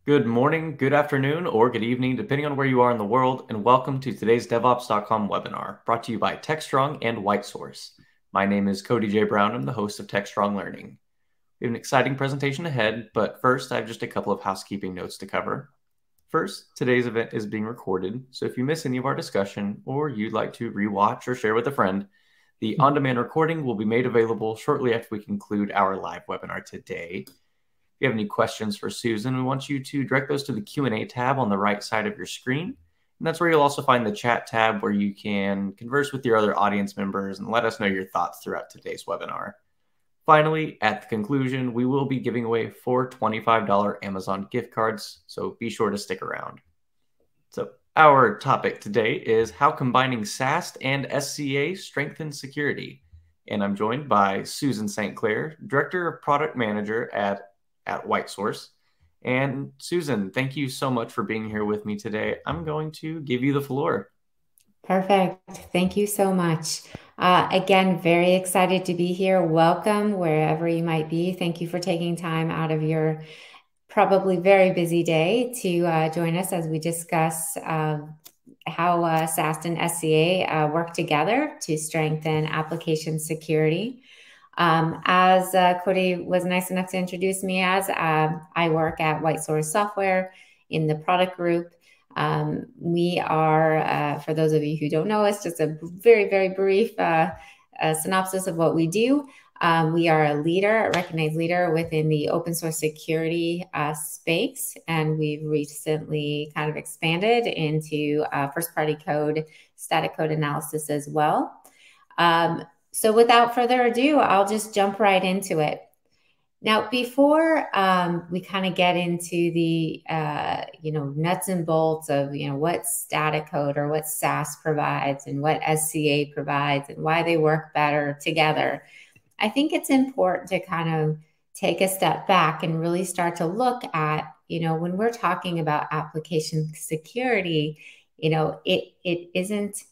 Good morning, good afternoon, or good evening, depending on where you are in the world, and welcome to today's DevOps.com webinar, brought to you by Techstrong and WhiteSource. My name is Cody J. Brown. I'm the host of Techstrong Learning. We have an exciting presentation ahead, but first, I have just a couple of housekeeping notes to cover. First, today's event is being recorded, so if you miss any of our discussion, or you'd like to rewatch or share with a friend, the on-demand recording will be made available shortly after we conclude our live webinar today. If you have any questions for Susan, we want you to direct those to the Q&A tab on the right side of your screen. And that's where you'll also find the chat tab where you can converse with your other audience members and let us know your thoughts throughout today's webinar. Finally, at the conclusion, we will be giving away 4 $25 Amazon gift cards, so be sure to stick around. So our topic today is how combining SAST and SCA strengthens security. And I'm joined by Susan St. Clair, Director of Product Manager at WhiteSource. And Susan, thank you so much for being here with me today. I'm going to give you the floor. Perfect. Thank you so much. Again, very excited to be here. Welcome wherever you might be. Thank you for taking time out of your probably very busy day to join us as we discuss how SAST and SCA work together to strengthen application security. As Cody was nice enough to introduce me as, I work at WhiteSource Software in the product group. We are, for those of you who don't know us, just a very, very brief synopsis of what we do. We are a leader, a recognized leader within the open source security space, and we've recently kind of expanded into first-party code, static code analysis as well. So without further ado, I'll just jump right into it. Now, before we kind of get into the nuts and bolts of what static code or what SAST provides and what SCA provides and why they work better together, I think it's important to kind of take a step back and really start to look at when we're talking about application security, it isn't.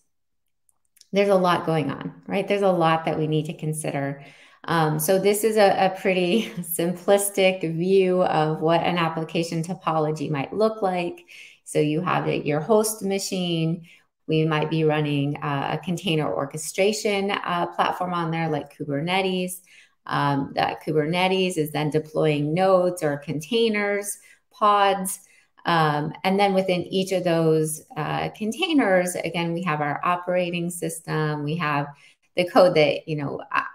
There's a lot going on, right? There's a lot that we need to consider. So this is a pretty simplistic view of what an application topology might look like. So you have your host machine. We might be running a container orchestration platform on there like Kubernetes. That Kubernetes is then deploying nodes or containers, pods. And then within each of those containers, again, we have our operating system. We have the code that,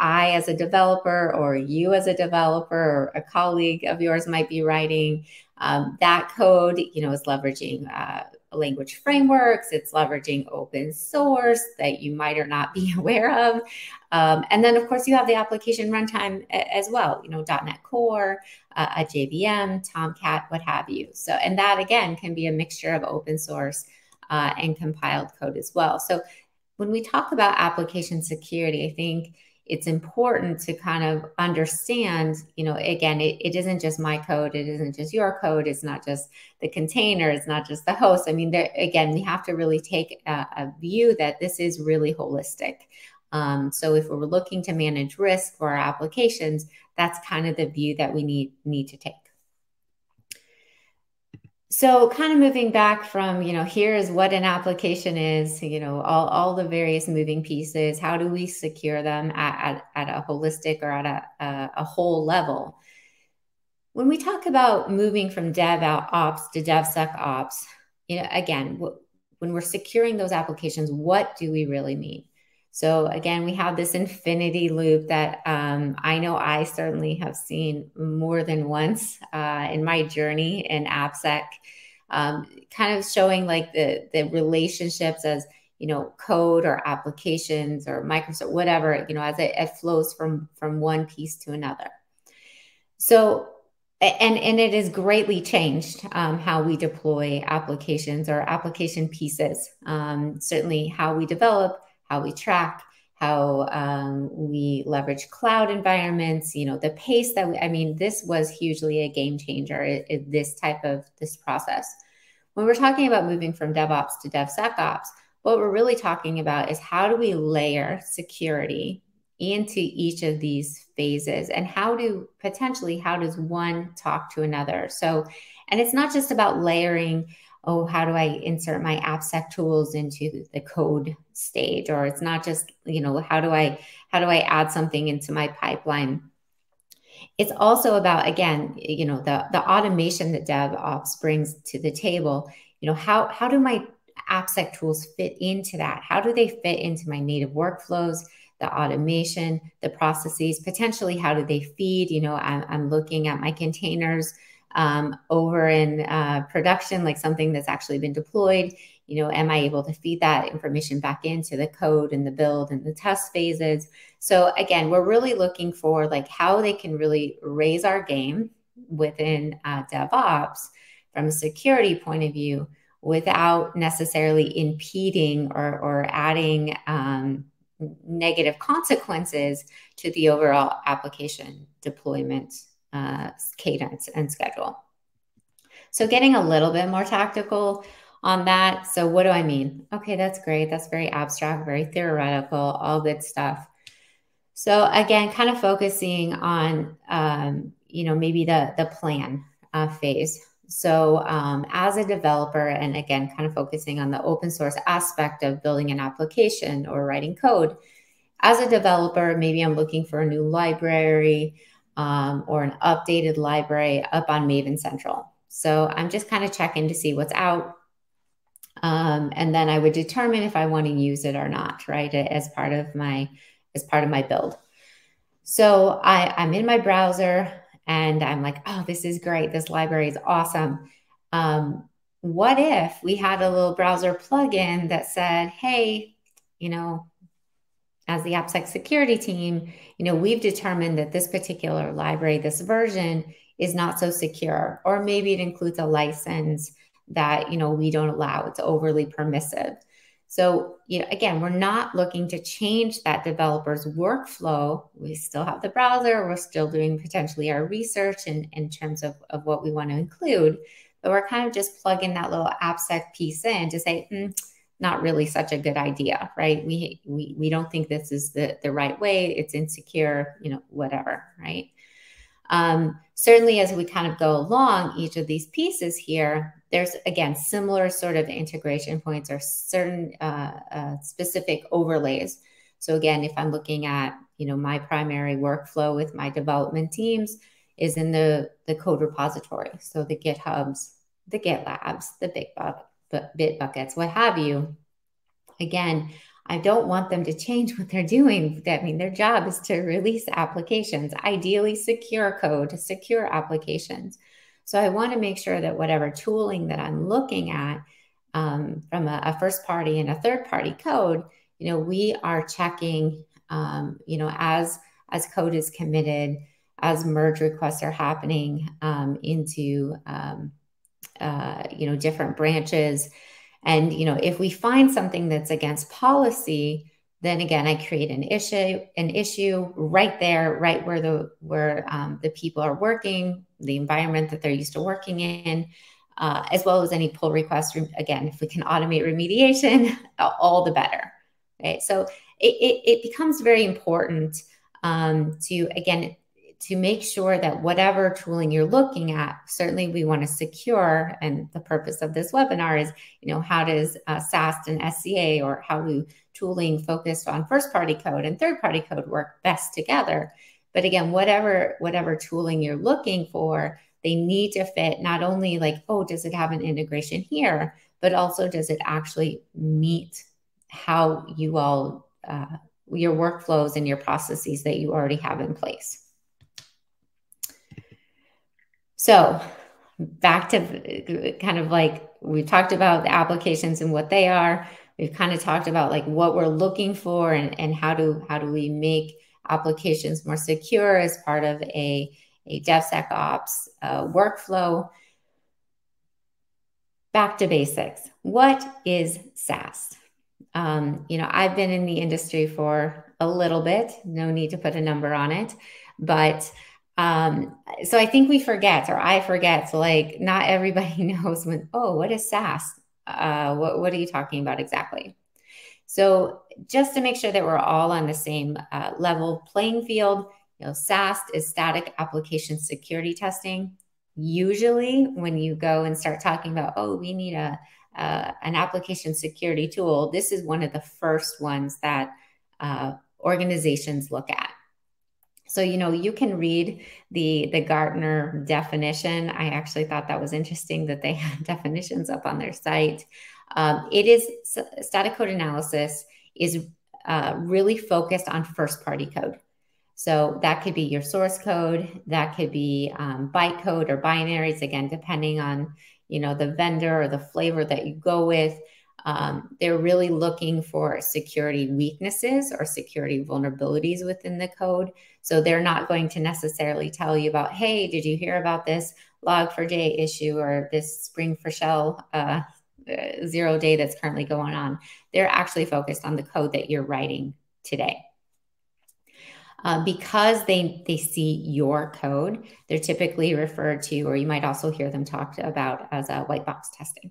I as a developer or you as a developer or a colleague of yours might be writing. That code, is leveraging language frameworks. It's leveraging open source that you might or not be aware of. And then, of course, you have the application runtime as well, .NET Core, a JVM, Tomcat, what have you. So, and that, again, can be a mixture of open source and compiled code as well. So when we talk about application security, I think it's important to kind of understand, again, it isn't just my code. It isn't just your code. It's not just the container. It's not just the host. I mean, again, we have to really take a view that this is really holistic. So if we're looking to manage risk for our applications, that's kind of the view that we need to take. So kind of moving back from, here is what an application is, all the various moving pieces. How do we secure them at a holistic or at a whole level? When we talk about moving from DevOps to DevSecOps, again, when we're securing those applications, what do we really mean? So again, we have this infinity loop that I know I certainly have seen more than once in my journey in AppSec, kind of showing like the relationships as, code or applications or Microsoft, whatever, as it flows from one piece to another. So, and it has greatly changed how we deploy applications or application pieces, certainly how we develop, how we track, how we leverage cloud environments, the pace that this was hugely a game changer, this process. When we're talking about moving from DevOps to DevSecOps, what we're really talking about is how do we layer security into each of these phases, and how does one talk to another? So, and it's not just about layering, oh, how do I insert my AppSec tools into the code stage? Or it's not just, how do I add something into my pipeline? It's also about, again, the automation that DevOps brings to the table. How do my AppSec tools fit into that? How do they fit into my native workflows, the automation, the processes? Potentially, how do they feed? I'm looking at my containers over in production, like something that's actually been deployed. Am I able to feed that information back into the code and the build and the test phases? So again, we're really looking for like how they can really raise our game within DevOps from a security point of view without necessarily impeding or adding negative consequences to the overall application deployment cadence and schedule. So getting a little bit more tactical on that. So what do I mean? Okay, that's great. That's very abstract, very theoretical, all good stuff. So again, kind of focusing on, maybe the plan phase. So as a developer, and again, kind of focusing on the open source aspect of building an application or writing code, as a developer, maybe I'm looking for a new library or an updated library up on Maven Central. So I'm just kind of checking to see what's out. And then I would determine if I want to use it or not, right? As part of my build. So I'm in my browser and I'm like, oh, this is great. This library is awesome. What if we had a little browser plugin that said, hey, as the AppSec security team, we've determined that this particular library, this version is not so secure, or maybe it includes a license that, we don't allow. It's overly permissive. So, again, we're not looking to change that developer's workflow. We still have the browser. We're still doing potentially our research in terms of what we want to include, but we're kind of just plugging that little AppSec piece in to say, not really such a good idea, right? We don't think this is the right way. It's insecure, whatever, right? Certainly, as we kind of go along each of these pieces here, there's, again, similar sort of integration points or certain specific overlays. So again, if I'm looking at, my primary workflow with my development teams is in the code repository. So the GitHubs, the GitLabs, the Bitbuckets, what have you. Again, I don't want them to change what they're doing. I mean, their job is to release applications, ideally secure code, secure applications. So I want to make sure that whatever tooling that I'm looking at from a first party and a third party code, we are checking, as code is committed, as merge requests are happening into, different branches. And, if we find something that's against policy, then again, I create an issue right there, right where the people are working, the environment that they're used to working in, as well as any pull requests. Again, if we can automate remediation, all the better. Okay, so it becomes very important to make sure that whatever tooling you're looking at, certainly we want to secure. And the purpose of this webinar is, how does SAST and SCA, or how do tooling focused on first-party code and third-party code work best together? But again, whatever tooling you're looking for, they need to fit not only like, oh, does it have an integration here, but also does it actually meet how you all, your workflows and your processes that you already have in place. So back to kind of like, we've talked about the applications and what they are. We've kind of talked about like what we're looking for and how do we make applications more secure as part of a DevSecOps workflow. Back to basics. What is SAST? I've been in the industry for a little bit, no need to put a number on it, but so I think we forget, or I forget, so like not everybody knows what is SAST? What are you talking about exactly? So just to make sure that we're all on the same level playing field, SAST is static application security testing. Usually when you go and start talking about, oh, we need an application security tool, this is one of the first ones that organizations look at. So, you can read the Gartner definition. I actually thought that was interesting that they had definitions up on their site. Static code analysis is really focused on first-party code. So that could be your source code, that could be bytecode or binaries, again, depending on, the vendor or the flavor that you go with. They're really looking for security weaknesses or security vulnerabilities within the code. So they're not going to necessarily tell you about, hey, did you hear about this log4j issue or this Spring for Shell 0 day that's currently going on? They're actually focused on the code that you're writing today. Because they see your code, they're typically referred to, or you might also hear them talked about as a white box testing.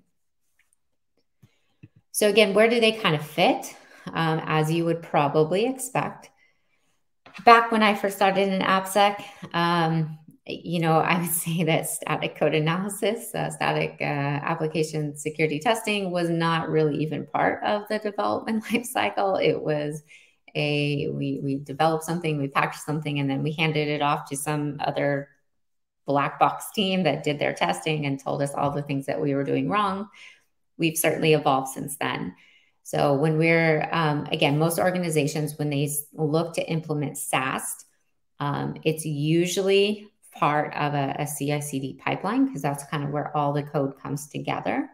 So again, where do they kind of fit? As you would probably expect. Back when I first started in AppSec, I would say that static code analysis, static application security testing was not really even part of the development lifecycle. It was we developed something, we packaged something, and then we handed it off to some other black box team that did their testing and told us all the things that we were doing wrong. We've certainly evolved since then. So when we're, again, most organizations, when they look to implement SAST, it's usually part of a CI/CD pipeline, because that's kind of where all the code comes together,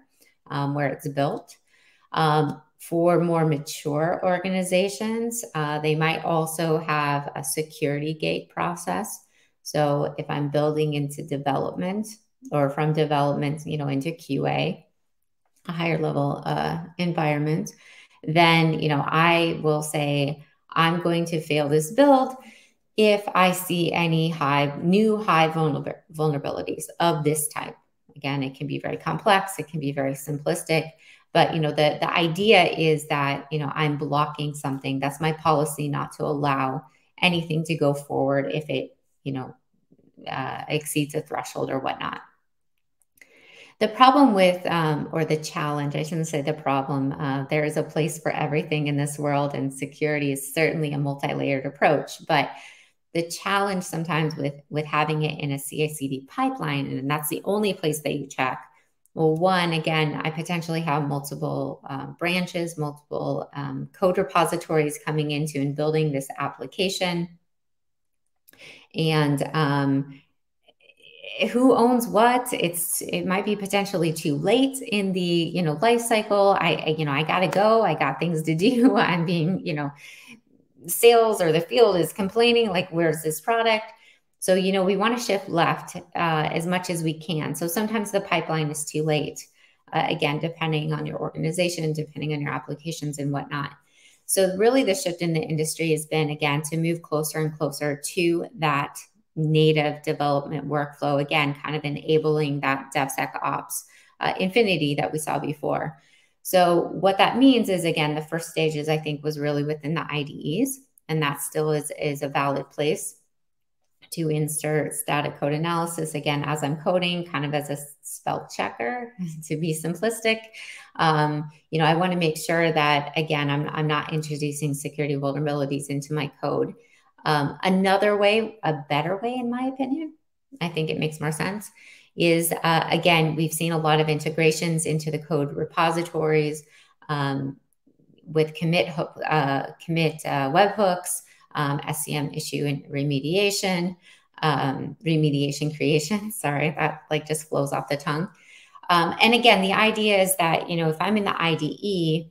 where it's built. For more mature organizations, they might also have a security gate process. So if I'm building into development, or from development, into QA, a higher level environment, then, I will say, I'm going to fail this build if I see any new high vulnerabilities of this type. Again, it can be very complex, it can be very simplistic, but the idea is that I'm blocking something. That's my policy, not to allow anything to go forward if it exceeds a threshold or whatnot. The problem with, or the challenge, I shouldn't say the problem, there is a place for everything in this world, and security is certainly a multi-layered approach. But the challenge sometimes with having it in a CI/CD pipeline, and that's the only place that you check. Well, one, again, I potentially have multiple branches, multiple code repositories coming into and building this application. And who owns what? It might be potentially too late in the life cycle. I gotta go. I got things to do. I'm being sales or the field is complaining, like, where's this product? So we want to shift left as much as we can. So sometimes the pipeline is too late. Again, depending on your organization, depending on your applications and whatnot. So really, the shift in the industry has been, again, to move closer and closer to that native development workflow, again, kind of enabling that DevSecOps infinity that we saw before. So what that means is, again, the first stages, I think, was really within the IDEs, and that still is a valid place to insert static code analysis, again, as I'm coding, kind of as a spell checker, to be simplistic. I want to make sure that, again, I'm not introducing security vulnerabilities into my code. Another way, a better way, in my opinion, I think it makes more sense, is, again, we've seen a lot of integrations into the code repositories with commit webhooks, SCM issue and remediation creation. Sorry, that just flows off the tongue. And again, the idea is that, if I'm in the IDE,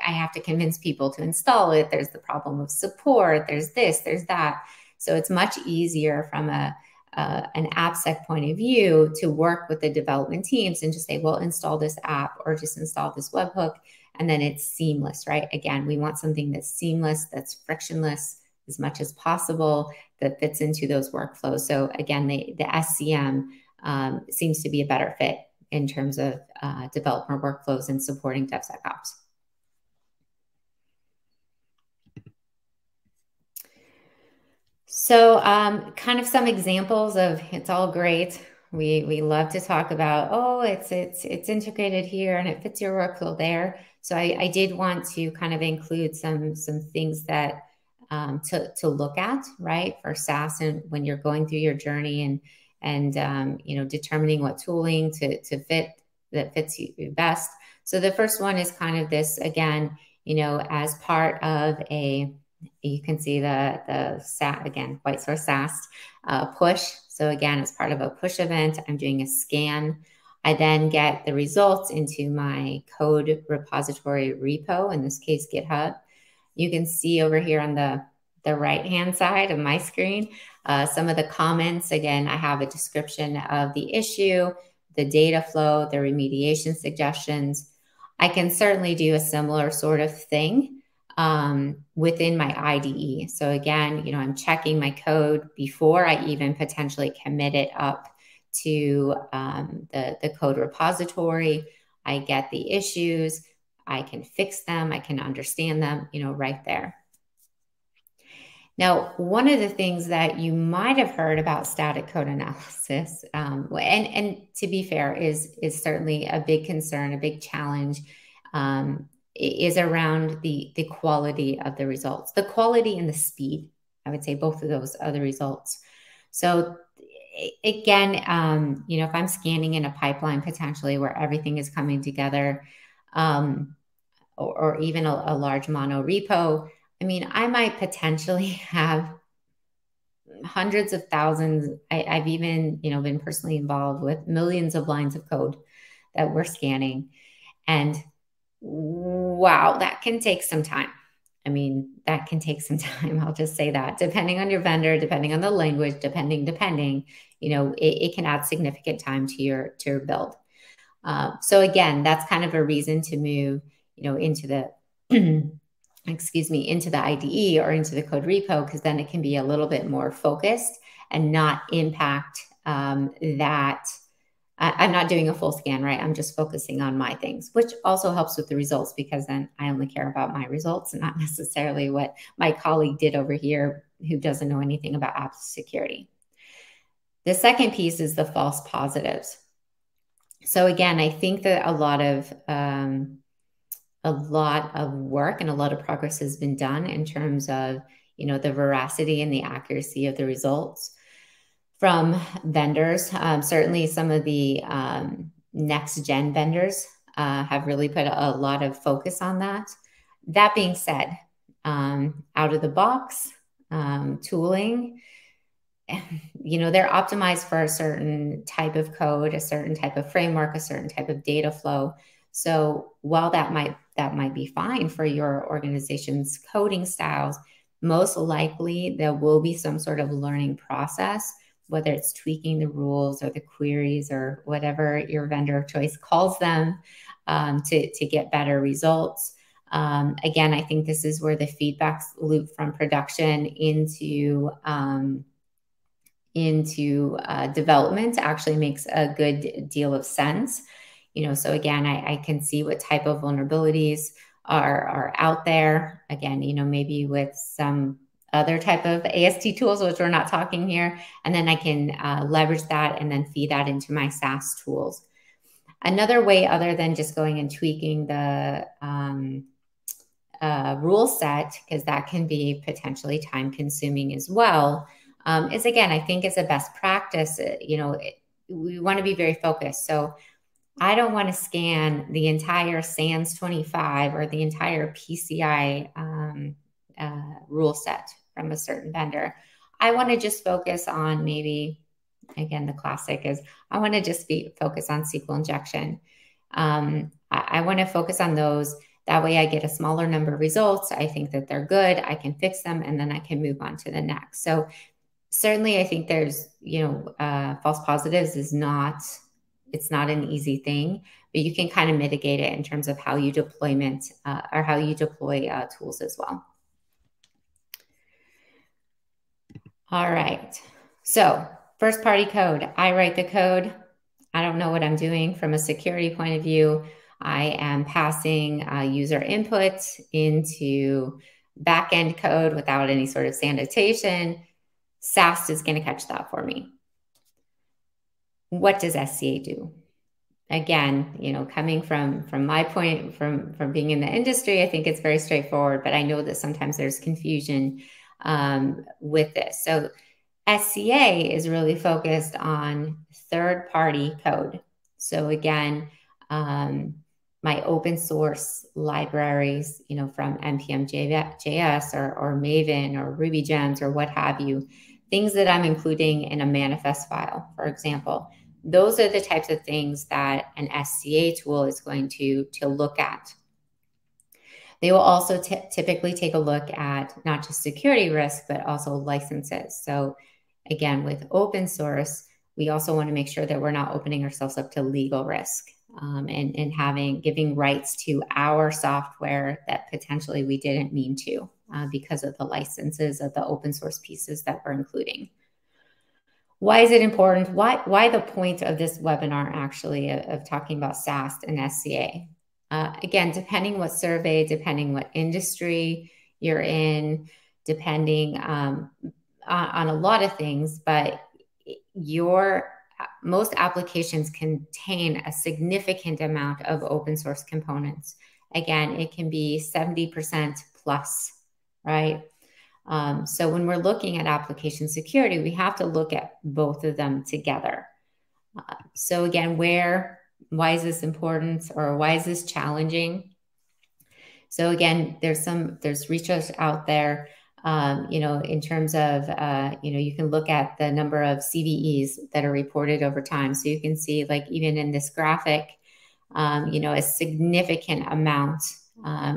I have to convince people to install it. There's the problem of support. There's this, there's that. So it's much easier from an AppSec point of view to work with the development teams and just say, well, install this app or just install this webhook, and then it's seamless, right? Again, we want something that's seamless, that's frictionless as much as possible, that fits into those workflows. So again, the SCM seems to be a better fit in terms of developer workflows and supporting DevSecOps. So kind of some examples of, it's all great. We love to talk about, oh, it's integrated here and it fits your workflow there. So I did want to kind of include some things that to look at, right, for SaaS, and when you're going through your journey and you know, determining what tooling to fit that fits you best. So the first one is kind of this, again, you know, as part of a, you can see the SAT, again, WhiteSource SAST push. So again, as part of a push event, I'm doing a scan. I then get the results into my code repository repo, in this case, GitHub. You can see over here on the right-hand side of my screen, some of the comments. Again, I have a description of the issue, the data flow, the remediation suggestions. I can certainly do a similar sort of thing within my IDE. So again, you know, I'm checking my code before I even potentially commit it up to the code repository. I get the issues, I can fix them, I can understand them, you know, right there. Now, one of the things that you might have heard about static code analysis, and to be fair, is certainly a big concern, a big challenge, is around the quality of the results, the quality and the speed. I would say both of those are the results. So again, you know, if I'm scanning in a pipeline potentially where everything is coming together, or even a large mono repo, I mean, I might potentially have hundreds of thousands. I've even, you know, been personally involved with millions of lines of code that we're scanning. And wow, that can take some time. I mean, that can take some time. I'll just say that, depending on your vendor, depending on the language, depending, you know, it can add significant time to your build. So again, that's kind of a reason to move, you know, into the excuse me, into the IDE or into the code repo, because then it can be a little bit more focused and not impact that. I'm not doing a full scan, right? I'm just focusing on my things, which also helps with the results, because then I only care about my results and not necessarily what my colleague did over here who doesn't know anything about app security. The second piece is the false positives. So again, I think that a lot of work and a lot of progress has been done in terms of, you know, the veracity and the accuracy of the results from vendors. Certainly some of the next gen vendors have really put a lot of focus on that. That being said, out of the box tooling, you know, they're optimized for a certain type of code, a certain type of framework, a certain type of data flow. So while that might be fine for your organization's coding styles, most likely there will be some sort of learning process, whether it's tweaking the rules or the queries or whatever your vendor of choice calls them, to get better results. Again, I think this is where the feedback loop from production into development actually makes a good deal of sense. You know, so again, I can see what type of vulnerabilities are out there. Again, you know, maybe with some other type of AST tools, which we're not talking here, and then I can leverage that and then feed that into my SaaS tools. Another way, other than just going and tweaking the rule set, because that can be potentially time consuming as well, is, again, I think it's a best practice. You know, we want to be very focused. So I don't want to scan the entire SANS 25 or the entire PCI rule set from a certain vendor. I want to just focus on, maybe, again, the classic is, I want to just focus on SQL injection. I want to focus on those. That way I get a smaller number of results. I think that they're good. I can fix them, and then I can move on to the next. So certainly I think there's, you know, false positives is not, it's not an easy thing, but you can kind of mitigate it in terms of how you deploy tools as well. All right. So first party code, I write the code. I don't know what I'm doing from a security point of view. I am passing user input into backend code without any sort of sanitation. SAST is going to catch that for me. What does SCA do? Again, coming from my point, from being in the industry, I think it's very straightforward, but I know that sometimes there's confusion with this. So SCA is really focused on third-party code. So again, my open source libraries, from npm.js or Maven or Ruby Gems or what have you, things that I'm including in a manifest file, for example. Those are the types of things that an SCA tool is going to look at. They will also typically take a look at not just security risk, but also licenses. So again, with open source, we also want to make sure that we're not opening ourselves up to legal risk and giving rights to our software that potentially we didn't mean to because of the licenses of the open source pieces that we're including. Why is it important? Why the point of this webinar actually of talking about SAST and SCA? Again, depending what survey, depending what industry you're in, depending on a lot of things, but most applications contain a significant amount of open source components. Again, it can be 70% plus, right? So when we're looking at application security, we have to look at both of them together. So again, why is this important, or why is this challenging? So again, there's research out there, in terms of, you can look at the number of CVEs that are reported over time. So you can see, like, even in this graphic, a significant amount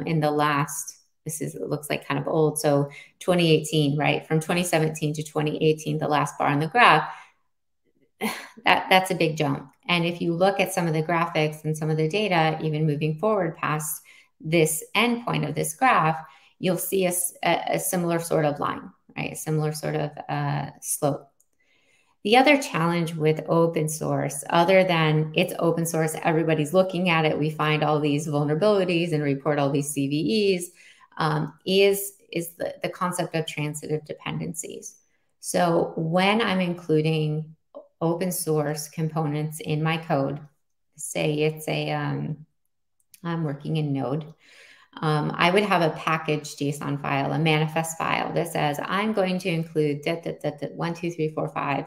in the last, it looks like kind of old. So 2018, right? From 2017 to 2018, the last bar on the graph, that's a big jump. And if you look at some of the graphics and some of the data, even moving forward past this endpoint of this graph, you'll see a similar sort of line, right? A similar sort of slope. The other challenge with open source, other than it's open source, everybody's looking at it, we find all these vulnerabilities and report all these CVEs, is the concept of transitive dependencies. So when I'm including open source components in my code, say it's I'm working in Node, I would have a package JSON file, a manifest file that says I'm going to include 1, 2, 3, 4, 5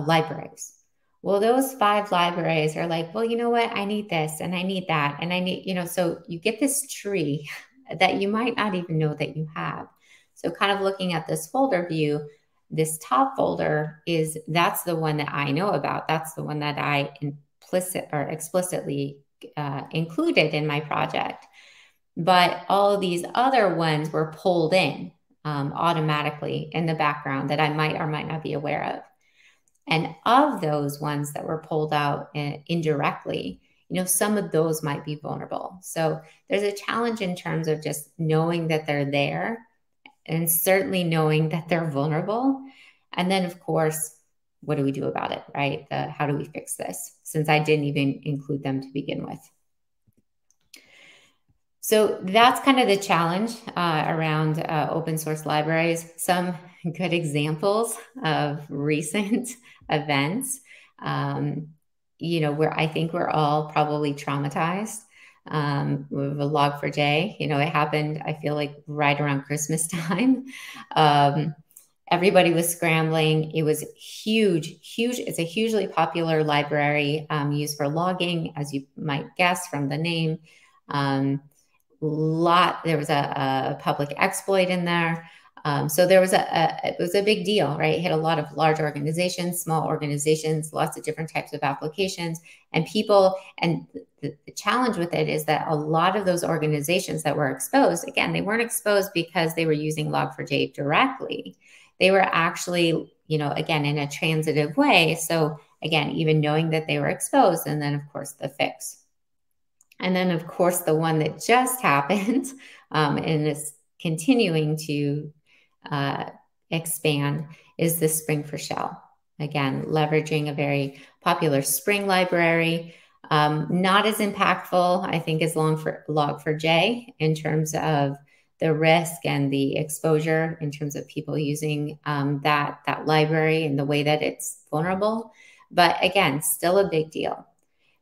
libraries. Well, those 5 libraries are like, well, you know what? I need this and I need that. And I need, so you get this tree that you might not even know that you have. So kind of looking at this folder view, this top folder that's the one that I know about. That's the one that I explicitly included in my project. But all of these other ones were pulled in automatically in the background that I might or might not be aware of. And of those ones that were pulled out indirectly, some of those might be vulnerable. So there's a challenge in terms of just knowing that they're there, and certainly knowing that they're vulnerable. And then, of course, what do we do about it, right? How do we fix this, since I didn't even include them to begin with? So that's kind of the challenge around open source libraries. Some good examples of recent events, where I think we're all probably traumatized. With a Log4j, it happened, I feel like, right around Christmas time. Everybody was scrambling. It was huge. It's a hugely popular library used for logging, as you might guess from the name. There was a public exploit in there. So there was it was a big deal, right? It hit a lot of large organizations, small organizations, lots of different types of applications and people. And the challenge with it is that a lot of those organizations that were exposed, again, they weren't exposed because they were using Log4j directly. They were actually, again, in a transitive way. So again, even knowing that they were exposed, and then of course the fix. And then, of course, the one that just happened and is continuing to expand is the Spring for Shell. again, leveraging a very popular Spring library. Not as impactful, I think, as Log4j in terms of the risk and the exposure in terms of people using that library and the way that it's vulnerable. But again, still a big deal.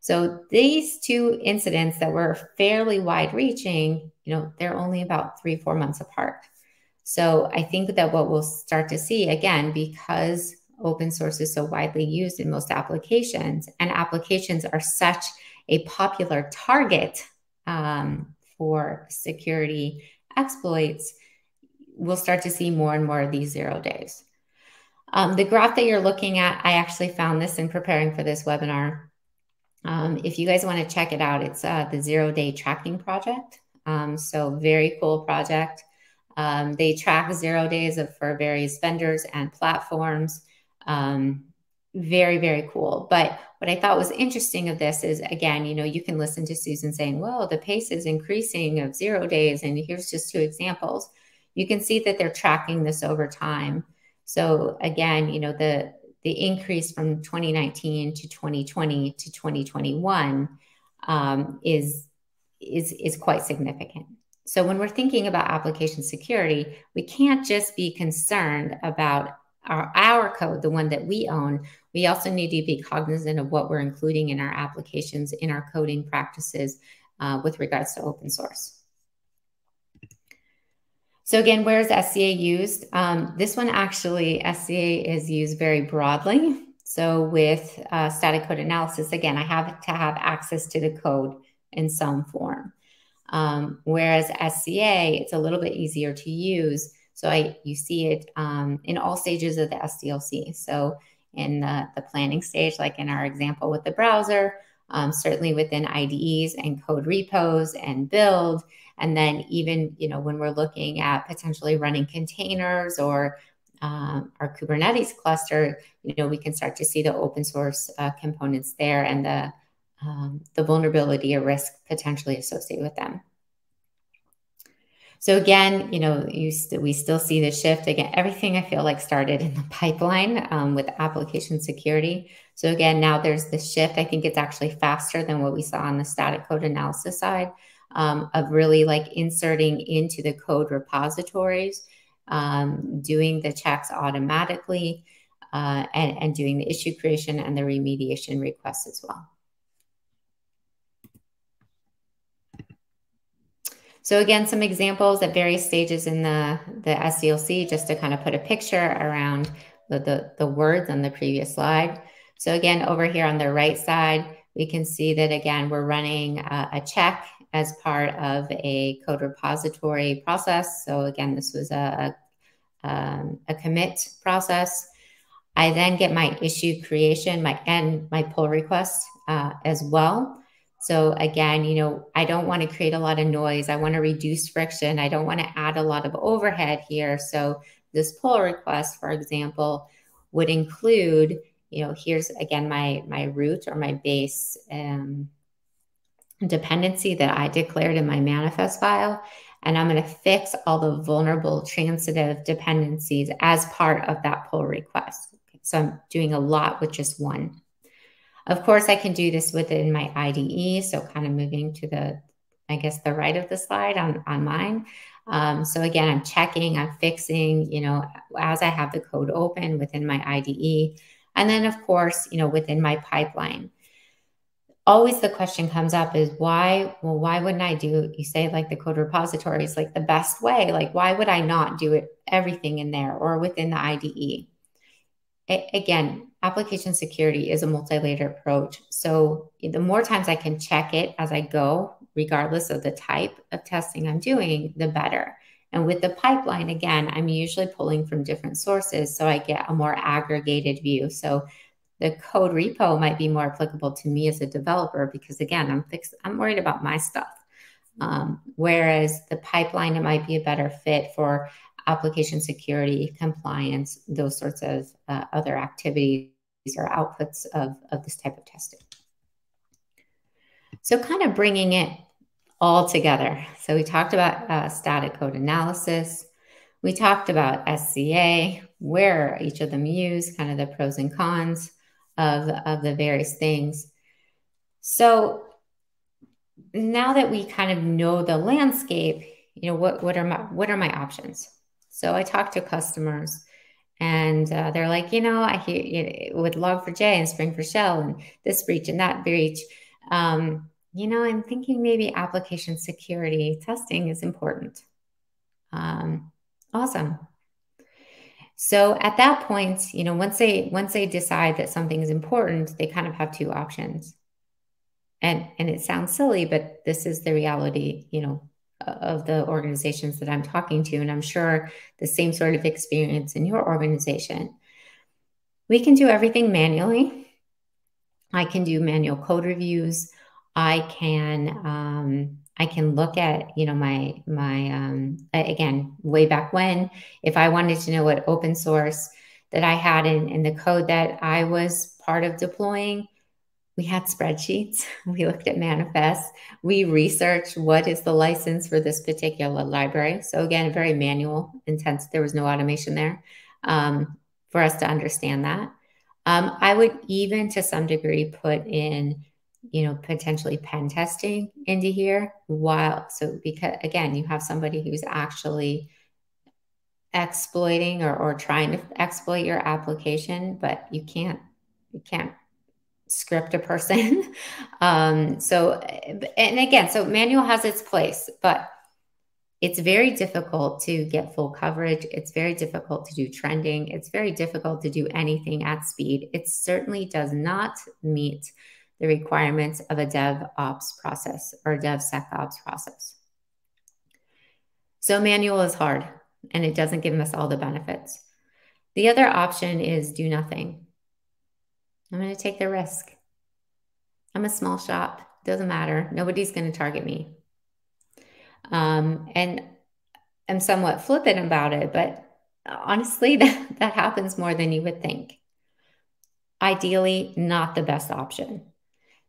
So these two incidents that were fairly wide-reaching, they're only about 3-4 months apart. So I think that what we'll start to see, again, because open source is so widely used in most applications, and applications are such a popular target for security exploits, we'll start to see more and more of these 0 days. The graph that you're looking at, I actually found this in preparing for this webinar. If you guys want to check it out, it's the 0 Day Tracking Project. So very cool project. They track 0 days for various vendors and platforms. Very, very cool. But what I thought was interesting of this is, again, you can listen to Susan saying, well, the pace is increasing of 0 days. And here's just 2 examples. You can see that they're tracking this over time. So again, the increase from 2019 to 2020 to 2021 is quite significant. So when we're thinking about application security, we can't just be concerned about our code, the one that we own. We also need to be cognizant of what we're including in our applications, in our coding practices with regards to open source. So again, where is SCA used? This one actually, SCA is used very broadly. So with static code analysis, again, I have to have access to the code in some form. Whereas SCA, it's a little bit easier to use. So you see it in all stages of the SDLC. So in the planning stage, like in our example with the browser, certainly within IDEs and code repos and build. And then even, when we're looking at potentially running containers or our Kubernetes cluster, we can start to see the open source components there and the vulnerability or risk potentially associated with them. So again, we still see the shift. Again, everything I feel like started in the pipeline with application security. So again, now there's the shift. I think it's actually faster than what we saw on the static code analysis side of really like inserting into the code repositories, doing the checks automatically, and doing the issue creation and the remediation requests as well. So again, some examples at various stages in the SDLC, just to kind of put a picture around the words on the previous slide. So again, over here on the right side, we can see that, again, we're running a check as part of a code repository process. So again, this was a commit process. I then get my issue creation and my pull request as well. So again, I don't want to create a lot of noise. I want to reduce friction. I don't want to add a lot of overhead here. So this pull request, for example, would include, here's again my root or my base dependency that I declared in my manifest file. And I'm going to fix all the vulnerable transitive dependencies as part of that pull request. So I'm doing a lot with just one. Of course, I can do this within my IDE. So kind of moving to the right of the slide on mine. So again, I'm checking, I'm fixing, as I have the code open within my IDE. And then of course, within my pipeline. Always the question comes up is why? Well, why wouldn't I do, you say like the code repository is like the best way. Like, why would I not do it everything in there or within the IDE? Again, application security is a multi-layered approach. So the more times I can check it as I go, regardless of the type of testing I'm doing, the better. And with the pipeline, again, I'm usually pulling from different sources, so I get a more aggregated view. So the code repo might be more applicable to me as a developer because, again, I'm worried about my stuff. Whereas the pipeline, it might be a better fit for application security, compliance, those sorts of other activities or outputs of this type of testing. So kind of bringing it all together. So we talked about static code analysis. We talked about SCA, where each of them used, kind of the pros and cons of the various things. So now that we kind of know the landscape, what are my options? So I talk to customers, and they're like, I hear with Log4j and Spring4Shell and this breach and that breach. I'm thinking maybe application security testing is important. Awesome. So at that point, once they decide that something is important, they kind of have two options. And it sounds silly, but this is the reality, of the organizations that I'm talking to. And I'm sure the same sort of experience in your organization. We can do everything manually. I can do manual code reviews. I can look at, again, way back when, if I wanted to know what open source that I had in the code that I was part of deploying, we had spreadsheets. We looked at manifests. We researched what is the license for this particular library. So again, very manual, intense. There was no automation there for us to understand that. I would even, to some degree, put in, potentially pen testing into here. Because again, you have somebody who's actually exploiting or trying to exploit your application, but you can't script a person. So manual has its place, but it's very difficult to get full coverage. It's very difficult to do trending. It's very difficult to do anything at speed. It certainly does not meet the requirements of a DevOps process or DevSecOps process. So manual is hard, and it doesn't give us all the benefits. The other option is do nothing. I'm going to take the risk. I'm a small shop. Doesn't matter. Nobody's going to target me. And I'm somewhat flippant about it, but honestly, that happens more than you would think. Ideally, not the best option.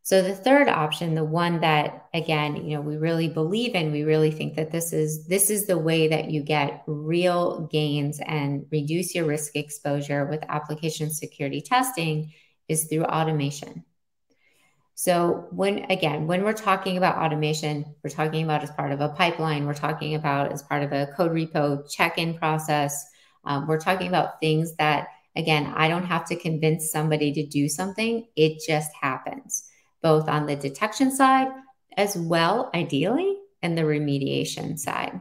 So the third option, the one that, again, we really believe in, we really think that this is the way that you get real gains and reduce your risk exposure with application security testing, is through automation. So when we're talking about automation, we're talking about as part of a pipeline, we're talking about as part of a code repo check-in process. We're talking about things that, again, I don't have to convince somebody to do something. It just happens, both on the detection side as well, ideally, and the remediation side.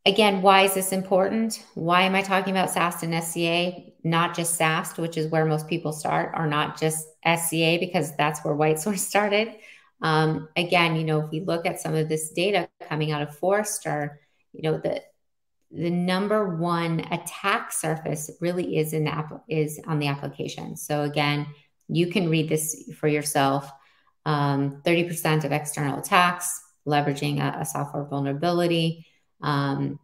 Again, why is this important? Why am I talking about SAST and SCA? Not just SAST, which is where most people start, or not just SCA, because that's where WhiteSource started. Again, if we look at some of this data coming out of Forrester, the number one attack surface really is on the application. So again, you can read this for yourself. 30% of external attacks leveraging a software vulnerability. 40%,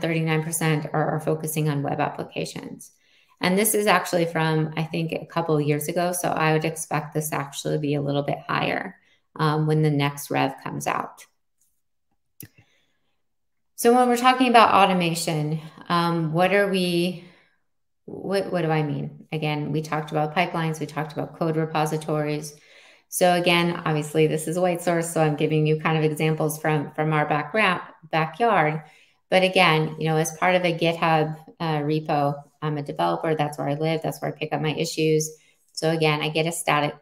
39% are focusing on web applications. And this is actually from, I think, a couple of years ago. So I would expect this to actually be a little bit higher when the next rev comes out. So when we're talking about automation, what do I mean? Again, we talked about pipelines, we talked about code repositories. So again, obviously this is WhiteSource, so I'm giving you kind of examples from our backyard. But again, as part of a GitHub repo, I'm a developer. That's where I live. That's where I pick up my issues. So again, I get a static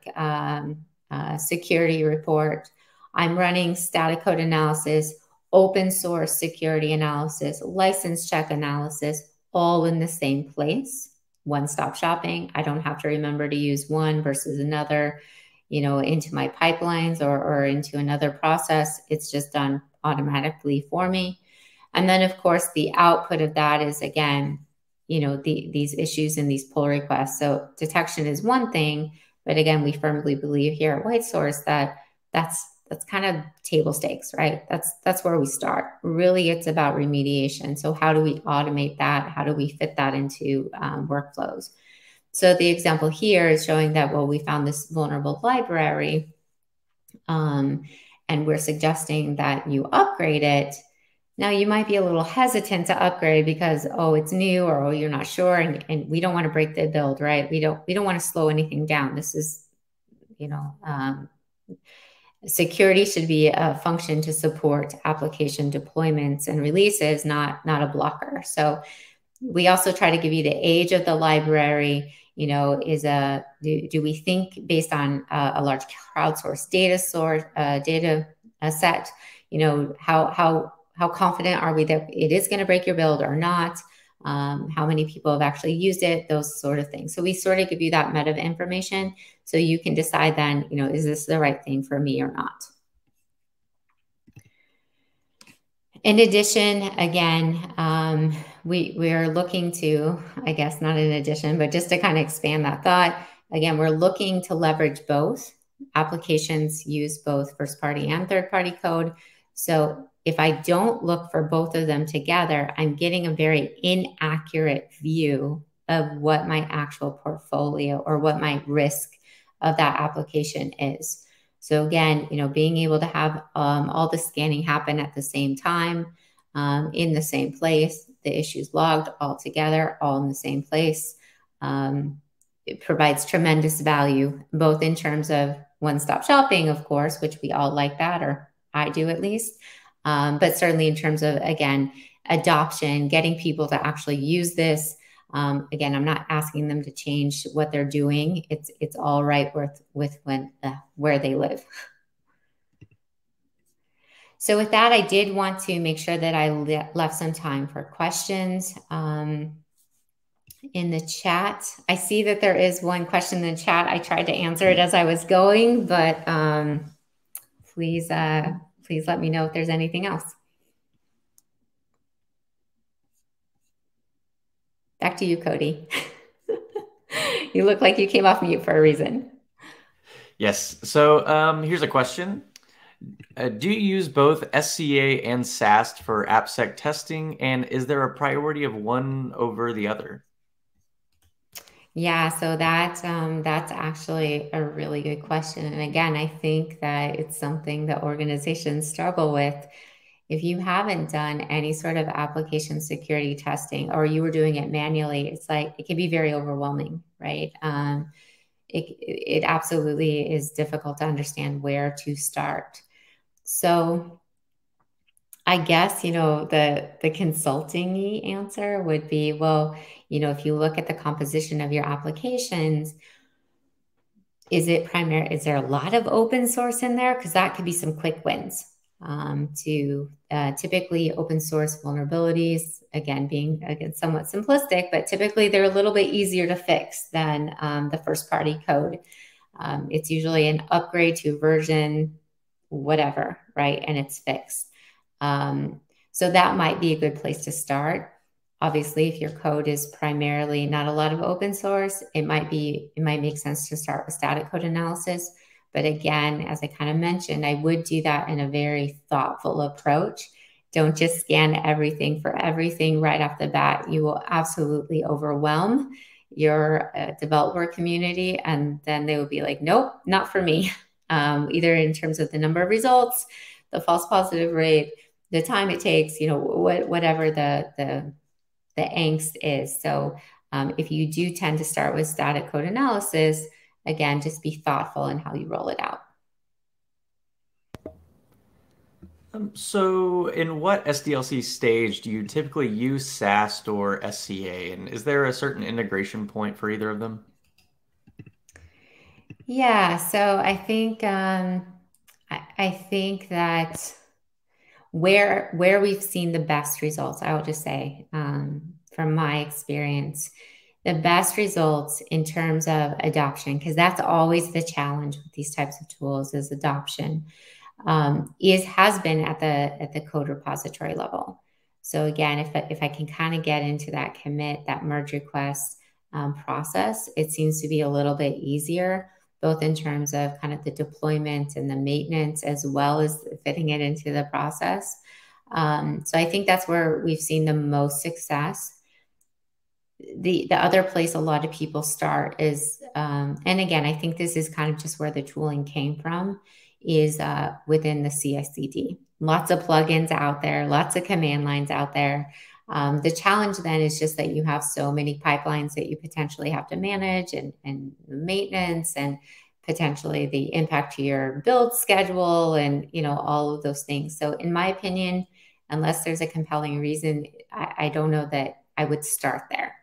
security report. I'm running static code analysis, open source security analysis, license check analysis, all in the same place. One-stop shopping. I don't have to remember to use one versus another, into my pipelines or into another process. It's just done automatically for me. And then, of course, the output of that is, again, these issues and these pull requests. So detection is one thing, but again, we firmly believe here at WhiteSource that that's kind of table stakes, right? That's where we start. Really, it's about remediation. So how do we automate that? How do we fit that into workflows? So the example here is showing that, well, we found this vulnerable library, and we're suggesting that you upgrade it. Now you might be a little hesitant to upgrade because, oh, it's new, or oh, you're not sure, and we don't want to break the build, right? We don't want to slow anything down. This is, security should be a function to support application deployments and releases, not a blocker. So we also try to give you the age of the library. Do we think based on a large crowdsourced data set, how confident are we that it is going to break your build or not? How many people have actually used it, those sort of things. So we sort of give you that meta information so you can decide then, is this the right thing for me or not? In addition, again, we're looking to, I guess not in addition, but just to kind of expand that thought, again, we're looking to leverage both. Applications use both first-party and third-party code. So if I don't look for both of them together, I'm getting a very inaccurate view of what my actual portfolio or what my risk of that application is. So again, being able to have all the scanning happen at the same time, in the same place, the issues logged all together, all in the same place, it provides tremendous value, both in terms of one-stop shopping, of course, which we all like that, or I do at least, but certainly in terms of, again, adoption, getting people to actually use this. Again, I'm not asking them to change what they're doing. It's all right with where they live. So with that, I did want to make sure that I left some time for questions in the chat. I see that there is one question in the chat. I tried to answer it as I was going, but please let me know if there's anything else. Back to you, Cody. You look like you came off mute for a reason. Yes. So here's a question. Do you use both SCA and SAST for AppSec testing? And is there a priority of one over the other? Yeah, so that's actually a really good question. And again, I think that it's something that organizations struggle with. If you haven't done any sort of application security testing, or you were doing it manually, it's like it can be very overwhelming, right? It absolutely is difficult to understand where to start. So I guess, the consulting answer would be, well, if you look at the composition of your applications, is there a lot of open source in there? Because that could be some quick wins. Typically open source vulnerabilities, again, being somewhat simplistic, but typically they're a little bit easier to fix than the first party code. It's usually an upgrade to version whatever, right? And it's fixed. So that might be a good place to start. Obviously, if your code is primarily not a lot of open source, it might make sense to start with static code analysis. But again, as I kind of mentioned, I would do that in a very thoughtful approach. Don't just scan everything for everything right off the bat. You will absolutely overwhelm your developer community, and then they will be like, nope, not for me. Either in terms of the number of results, the false positive rate, the time it takes, whatever the angst is. So if you do tend to start with static code analysis, again, just be thoughtful in how you roll it out. So in what SDLC stage do you typically use SAST or SCA? And is there a certain integration point for either of them? Yeah, so I think that where we've seen the best results, I will just say, from my experience, the best results in terms of adoption, because that's always the challenge with these types of tools, is adoption, has been at the code repository level. So again, if I can kind of get into that commit, that merge request process, it seems to be a little bit easier, both in terms of kind of the deployment and the maintenance, as well as fitting it into the process. So I think that's where we've seen the most success. The other place a lot of people start is, and again, I think this is kind of just where the tooling came from, is within the CI/CD. lots of plugins out there, lots of command lines out there. The challenge then is just that you have so many pipelines that you potentially have to manage, and maintenance, and potentially the impact to your build schedule, and all of those things. So in my opinion, unless there's a compelling reason, I don't know that I would start there.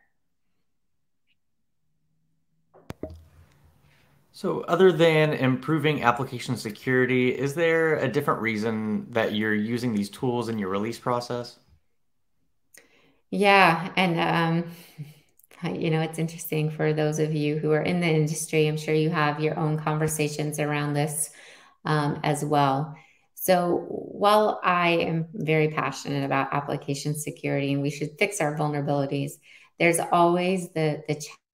So other than improving application security, is there a different reason that you're using these tools in your release process? Yeah, and it's interesting for those of you who are in the industry. I'm sure you have your own conversations around this as well. So while I am very passionate about application security and we should fix our vulnerabilities, there's always the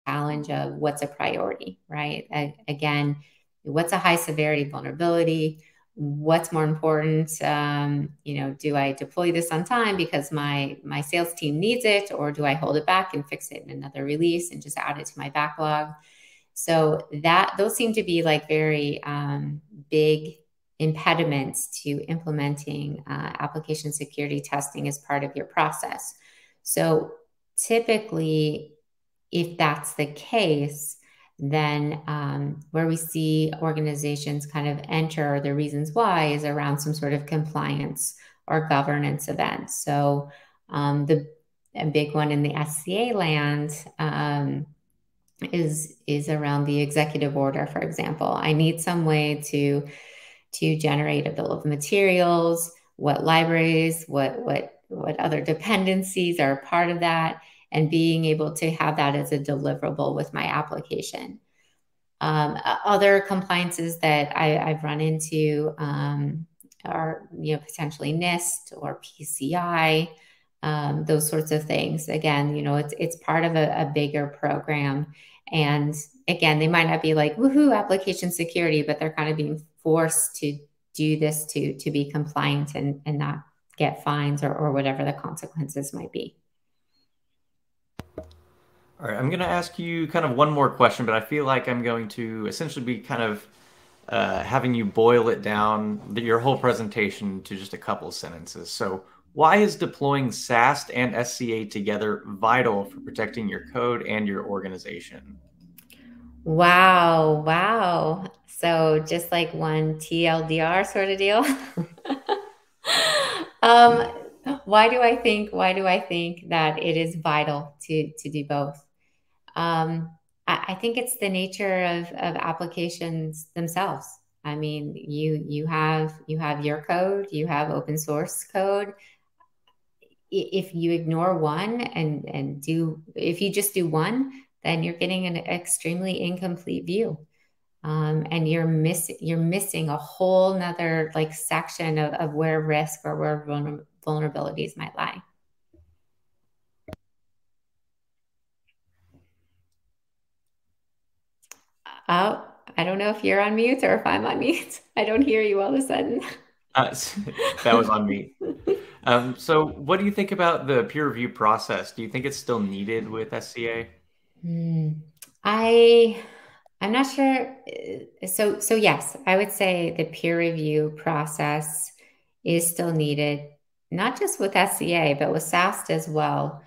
challenge of what's a priority, right? Again, what's a high severity vulnerability? What's more important? Do I deploy this on time because my sales team needs it, or do I hold it back and fix it in another release and just add it to my backlog? So those seem to be like very big impediments to implementing application security testing as part of your process. So typically, if that's the case, then where we see organizations kind of enter the reasons why is around some sort of compliance or governance event. So a big one in the SCA land is around the executive order, for example. I need some way to generate a bill of materials, what libraries, what other dependencies are part of that, and being able to have that as a deliverable with my application. Other compliances that I've run into are potentially NIST or PCI, those sorts of things. Again, it's part of a bigger program. And again, they might not be like, woohoo, application security, but they're kind of being forced to do this to be compliant and not get fines or whatever the consequences might be. All right, I'm going to ask you kind of one more question, but I feel like I'm going to essentially be kind of having you boil it down, your whole presentation, to just a couple of sentences. So, why is deploying SAST and SCA together vital for protecting your code and your organization? Wow. So just like one TLDR sort of deal. um, why do I think that it is vital to do both? I think it's the nature of applications themselves. I mean, you have your code, you have open source code. If you ignore one if you just do one, then you're getting an extremely incomplete view. And you're missing a whole nother like section of where risk or where vulnerabilities might lie. Oh, I don't know if you're on mute or if I'm on mute. I don't hear you all of a sudden. That was on me. So what do you think about the peer review process? Do you think it's still needed with SCA? I'm not sure. So yes, I would say the peer review process is still needed, not just with SCA, but with SAST as well.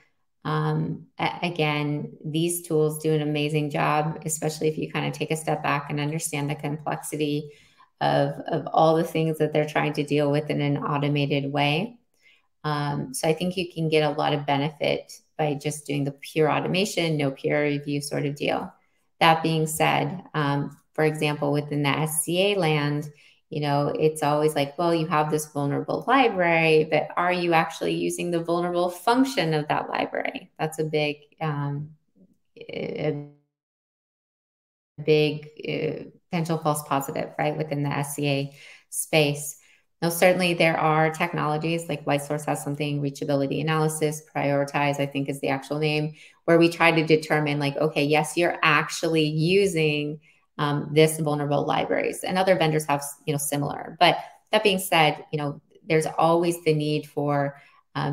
Again, these tools do an amazing job, especially if you kind of take a step back and understand the complexity of all the things that they're trying to deal with in an automated way. So I think you can get a lot of benefit by just doing the pure automation, no peer review sort of deal. That being said, for example, within the SCA land, it's always like, well, you have this vulnerable library, but are you actually using the vulnerable function of that library? That's a big potential false positive, right, within the SCA space. Now, certainly there are technologies like WhiteSource has something, reachability analysis, prioritize, I think is the actual name, where we try to determine like, okay, yes, you're actually using this vulnerable libraries, and other vendors have, similar. But that being said, there's always the need for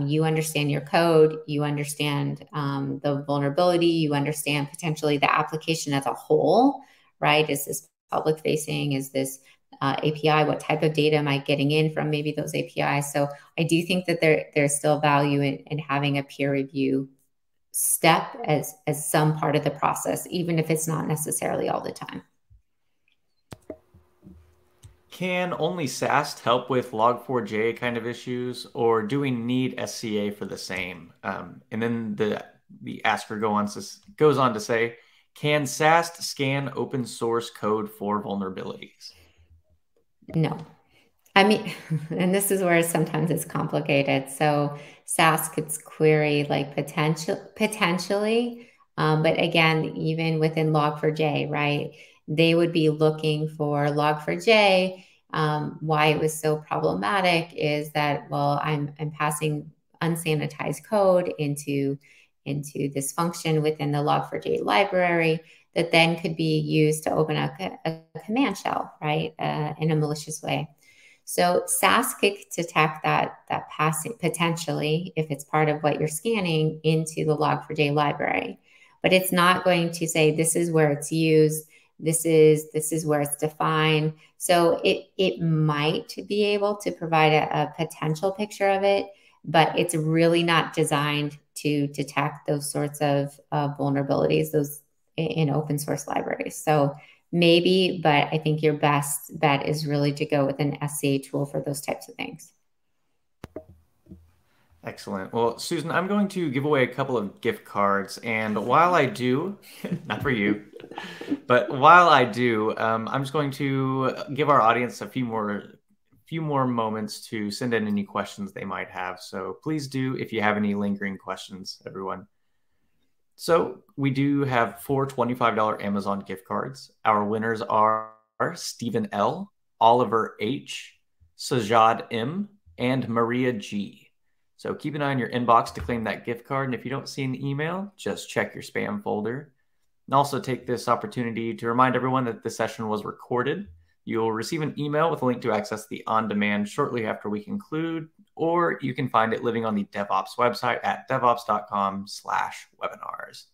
you understand your code, you understand the vulnerability, you understand potentially the application as a whole, right? Is this public facing? Is this API, what type of data am I getting in from maybe those APIs? So I do think that there's still value in having a peer review step as some part of the process, even if it's not necessarily all the time. Can only SAST help with log4j kind of issues, or do we need SCA for the same? And then the asker goes on to say, can SAST scan open source code for vulnerabilities? No. I mean, and this is where sometimes it's complicated. So SAST could query like potentially, but again, even within log4j, right? They would be looking for log4j. Why it was so problematic is that, well, I'm passing unsanitized code into this function within the log4j library that then could be used to open up a command shell, right, in a malicious way. So SAST could detect that passing potentially, if it's part of what you're scanning, into the log4j library, but it's not going to say this is where it's used. This is where it's defined. So it might be able to provide a potential picture of it, but it's really not designed to detect those sorts of vulnerabilities, those in open source libraries. So maybe, but I think your best bet is really to go with an SCA tool for those types of things. Excellent. Well, Susan, I'm going to give away a couple of gift cards. And while I do, not for you, but while I do, I'm just going to give our audience a few more moments to send in any questions they might have. So please do if you have any lingering questions, everyone. So we do have 4 $25 Amazon gift cards. Our winners are Stephen L., Oliver H., Sajad M., and Maria G. So keep an eye on your inbox to claim that gift card. And if you don't see an email, just check your spam folder. And also take this opportunity to remind everyone that this session was recorded. You'll receive an email with a link to access the on-demand shortly after we conclude, or you can find it living on the DevOps website at devops.com/webinars.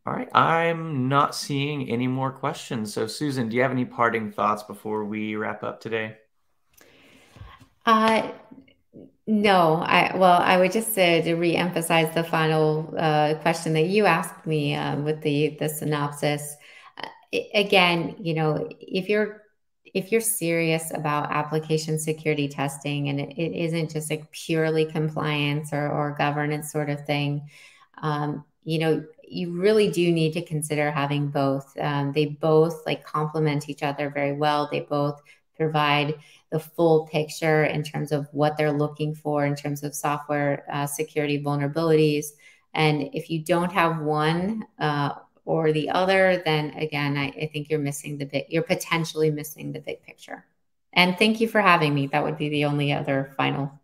All right, I'm not seeing any more questions. So Susan, do you have any parting thoughts before we wrap up today? No, I would just say to re-emphasize the final question that you asked me with the synopsis. Again, if you're serious about application security testing and it isn't just like purely compliance or governance sort of thing, you really do need to consider having both. They both like complement each other very well. They both provide the full picture in terms of what they're looking for in terms of software security vulnerabilities. And if you don't have one or the other, then again, I think you're potentially missing the big picture. And thank you for having me. That would be the only other final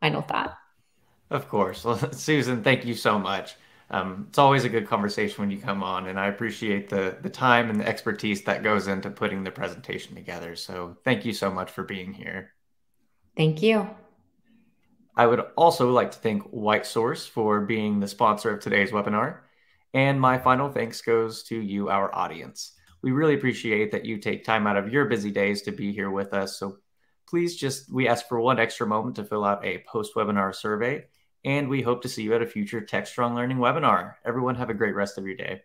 thought. Of course. Well, Susan, thank you so much. It's always a good conversation when you come on, and I appreciate the time and the expertise that goes into putting the presentation together. So thank you so much for being here. Thank you. I would also like to thank WhiteSource for being the sponsor of today's webinar. And my final thanks goes to you, our audience. We really appreciate that you take time out of your busy days to be here with us. So please we ask for one extra moment to fill out a post-webinar survey. And we hope to see you at a future Techstrong Learning webinar. Everyone have a great rest of your day.